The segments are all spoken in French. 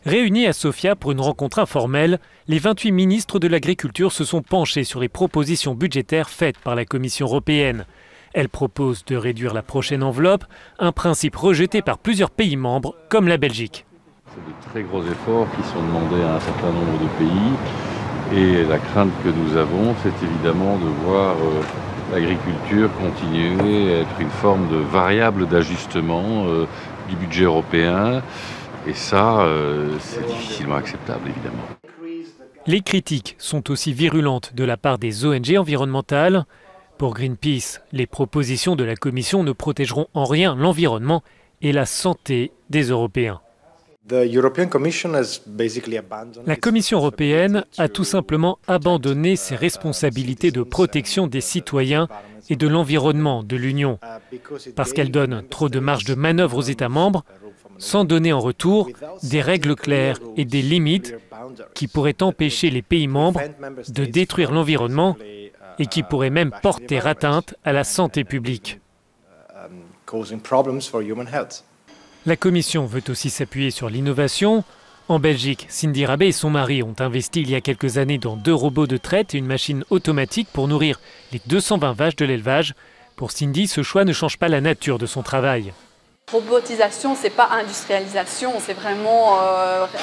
Réunis à Sofia pour une rencontre informelle, les 28 ministres de l'Agriculture se sont penchés sur les propositions budgétaires faites par la Commission européenne. Elle propose de réduire la prochaine enveloppe, un principe rejeté par plusieurs pays membres, comme la Belgique. C'est de très gros efforts qui sont demandés à un certain nombre de pays. Et la crainte que nous avons, c'est évidemment de voir l'agriculture continuer à être une forme de variable d'ajustement du budget européen. Et ça, c'est difficilement acceptable, évidemment. Les critiques sont aussi virulentes de la part des ONG environnementales. Pour Greenpeace, les propositions de la Commission ne protégeront en rien l'environnement et la santé des Européens. La Commission européenne a tout simplement abandonné ses responsabilités de protection des citoyens et de l'environnement de l'Union, parce qu'elle donne trop de marge de manœuvre aux États membres, sans donner en retour des règles claires et des limites qui pourraient empêcher les pays membres de détruire l'environnement et qui pourraient même porter atteinte à la santé publique. La Commission veut aussi s'appuyer sur l'innovation. En Belgique, Cindy Rabet et son mari ont investi il y a quelques années dans 2 robots de traite et une machine automatique pour nourrir les 220 vaches de l'élevage. Pour Cindy, ce choix ne change pas la nature de son travail. Robotisation, c'est pas industrialisation, c'est vraiment,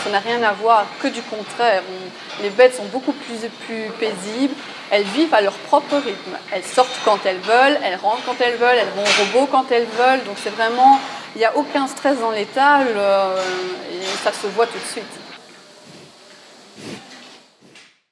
ça n'a rien à voir, que du contraire. Les bêtes sont beaucoup plus paisibles, elles vivent à leur propre rythme. Elles sortent quand elles veulent, elles rentrent quand elles veulent, elles vont au robot quand elles veulent. Donc c'est vraiment, il n'y a aucun stress dans l'étable et ça se voit tout de suite.